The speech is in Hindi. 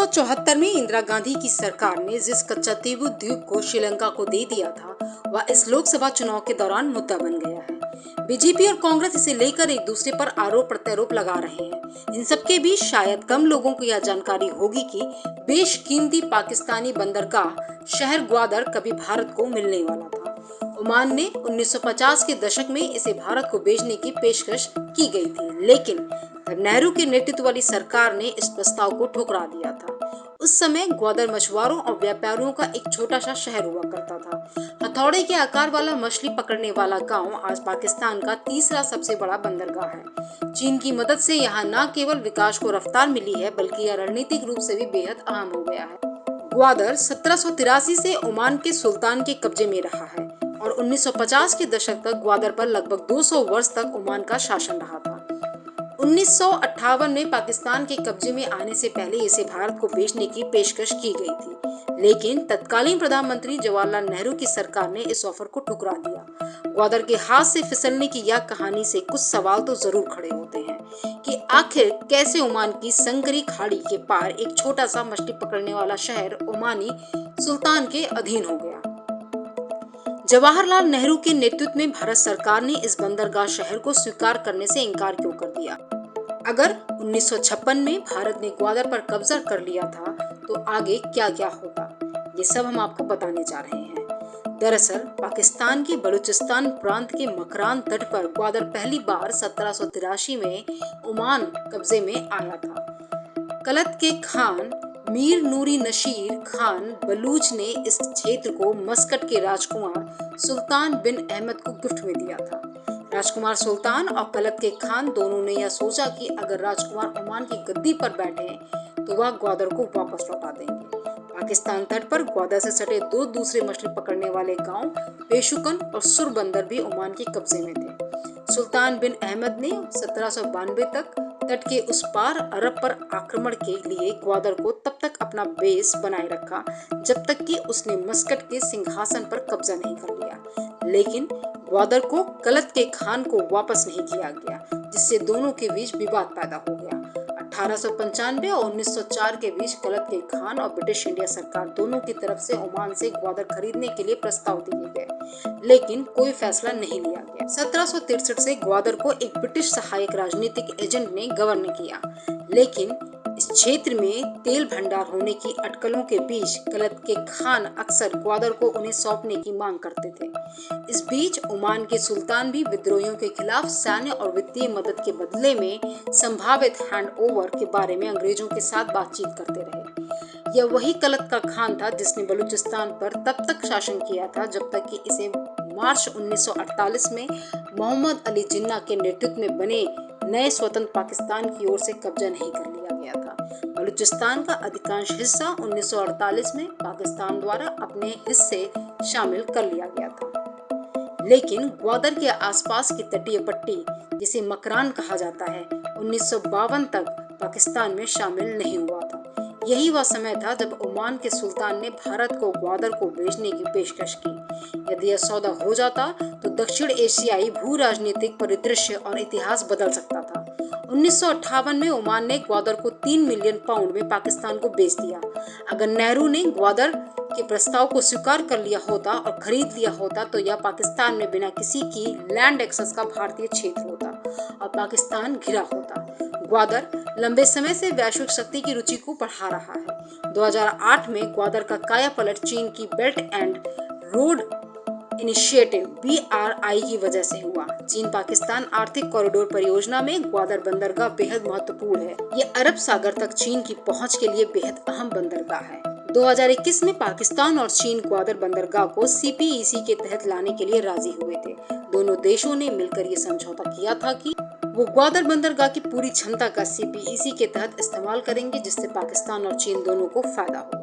1974 में इंदिरा गांधी की सरकार ने जिस कच्चातीवू द्वीप को श्रीलंका को दे दिया था, वह इस लोकसभा चुनाव के दौरान मुद्दा बन गया है। बीजेपी और कांग्रेस इसे लेकर एक दूसरे पर आरोप प्रत्यारोप लगा रहे हैं। इन सबके बीच शायद कम लोगों को यह जानकारी होगी कि बेशकीमती पाकिस्तानी बंदरगाह शहर ग्वादर कभी भारत को मिलने वाला था। ओमान ने 1950 के दशक में इसे भारत को बेचने की पेशकश की गई थी, लेकिन तब नेहरू के नेतृत्व वाली सरकार ने इस प्रस्ताव को ठुकरा दिया था। उस समय ग्वादर मछुआरों और व्यापारियों का एक छोटा सा शहर हुआ करता था। हथौड़े के आकार वाला मछली पकड़ने वाला गांव आज पाकिस्तान का तीसरा सबसे बड़ा बंदरगाह है। चीन की मदद से यहाँ न केवल विकास को रफ्तार मिली है, बल्कि यह रणनीतिक रूप से भी बेहद अहम हो गया है। ग्वादर 1783 से ओमान के सुल्तान के कब्जे में रहा है और 1950 के दशक तक ग्वादर पर लगभग 200 वर्ष तक ओमान का शासन रहा था। 1958 में पाकिस्तान के कब्जे में आने से पहले इसे भारत को बेचने की पेशकश की गई थी, लेकिन तत्कालीन प्रधानमंत्री जवाहरलाल नेहरू की सरकार ने इस ऑफर को ठुकरा दिया। ग्वादर के हाथ से फिसलने की यह कहानी से कुछ सवाल तो जरूर खड़े होते हैं कि आखिर कैसे ओमान की संकरी खाड़ी के पार एक छोटा सा मछली पकड़ने वाला शहर ओमानी सुल्तान के अधीन हो गया। जवाहरलाल नेहरू के नेतृत्व में भारत सरकार ने इस बंदरगाह शहर को स्वीकार करने से इनकार क्यों कर दिया? अगर 1956 में भारत ने ग्वादर पर कब्जा कर लिया था, तो आगे क्या क्या होता, ये सब हम आपको बताने जा रहे हैं। दरअसल पाकिस्तान के बलूचिस्तान प्रांत के मकरान तट पर ग्वादर पहली बार 1783 में ओमान कब्जे में आया था। कलत के खान मीर नूरी नशीर खान बलूच ने इस क्षेत्र को मस्कट के राजकुमार सुल्तान बिन अहमद को गिफ्ट में दिया था। राजकुमार सुल्तान और कलत के खान दोनों ने यह सोचा कि अगर राजकुमार ओमान की गद्दी पर बैठे तो वह ग्वादर को वापस लौटा देंगे। पाकिस्तान तट पर ग्वादर से सटे दो दूसरे मछली पकड़ने वाले गांव पेशुकन और सुरबंदर भी ओमान के कब्जे में थे। सुल्तान बिन अहमद ने 1792 तक तट के उस पार अरब पर आक्रमण के लिए ग्वादर को तब तक अपना बेस बनाए रखा जब तक कि उसने मस्कट के सिंहासन पर कब्जा नहीं कर लिया। लेकिन ग्वादर को कलत के खान को वापस नहीं किया गया, जिससे दोनों के बीच विवाद पैदा हो गया। 1895 और 1904 के बीच कलत के खान और ब्रिटिश इंडिया सरकार दोनों की तरफ से ओमान से ग्वादर खरीदने के लिए प्रस्ताव दिए गए, लेकिन कोई फैसला नहीं लिया गया। 1763 से ग्वादर को एक ब्रिटिश सहायक राजनीतिक एजेंट ने गवर्न किया, लेकिन इस क्षेत्र में तेल भंडार होने की अटकलों के बीच कलत के खान अक्सर ग्वादर को उन्हें सौंपने की मांग करते थे। इस बीच ओमान के सुल्तान भी विद्रोहियों के खिलाफ सैन्य और वित्तीय मदद के बदले में संभावित हैंडओवर के बारे में अंग्रेजों के साथ बातचीत करते रहे। यह वही कलत का खान था जिसने बलूचिस्तान पर तब तक शासन किया था जब तक कि इसे मार्च 1948 में मोहम्मद अली जिन्ना के नेतृत्व में बने नए स्वतंत्र पाकिस्तान की ओर से कब्जा नहीं कर लिया गया था। बलूचिस्तान का अधिकांश हिस्सा 1948 में पाकिस्तान द्वारा अपने हिस्से शामिल कर लिया गया था, लेकिन ग्वादर के आसपास की तटीय पट्टी, जिसे मकरान कहा जाता है, 1952 तक पाकिस्तान में शामिल नहीं हुआ था। यही वह समय था जब ओमान के सुल्तान ने भारत को ग्वादर को बेचने की पेशकश की। यदि यह सौदा हो जाता तो दक्षिण एशियाई भू राजनीतिक परिदृश्य और इतिहास बदल सकता था। 1958 में ओमान ने ग्वादर को 3 मिलियन पाउंड में पाकिस्तान को बेच दिया। अगर नेहरू ने ग्वादर के प्रस्ताव को स्वीकार कर लिया होता और खरीद लिया होता तो यह पाकिस्तान में बिना किसी की लैंड एक्सेस का भारतीय क्षेत्र होता और पाकिस्तान घिरा होता। ग्वादर लंबे समय से वैश्विक शक्ति की रुचि को बढ़ा रहा है। 2008 में ग्वादर का कायापलट चीन की belt and road initiative BRI की वजह से हुआ। चीन पाकिस्तान आर्थिक कॉरिडोर परियोजना में ग्वादर बंदरगाह बेहद महत्वपूर्ण है। ये अरब सागर तक चीन की पहुंच के लिए बेहद अहम बंदरगाह है। 2021 में पाकिस्तान और चीन ग्वादर बंदरगाह को CPEC के तहत लाने के लिए राजी हुए थे। दोनों देशों ने मिलकर ये समझौता किया था कि वो ग्वादर बंदरगाह की पूरी क्षमता का CPEC के तहत इस्तेमाल करेंगे, जिससे पाकिस्तान और चीन दोनों को फायदा हो।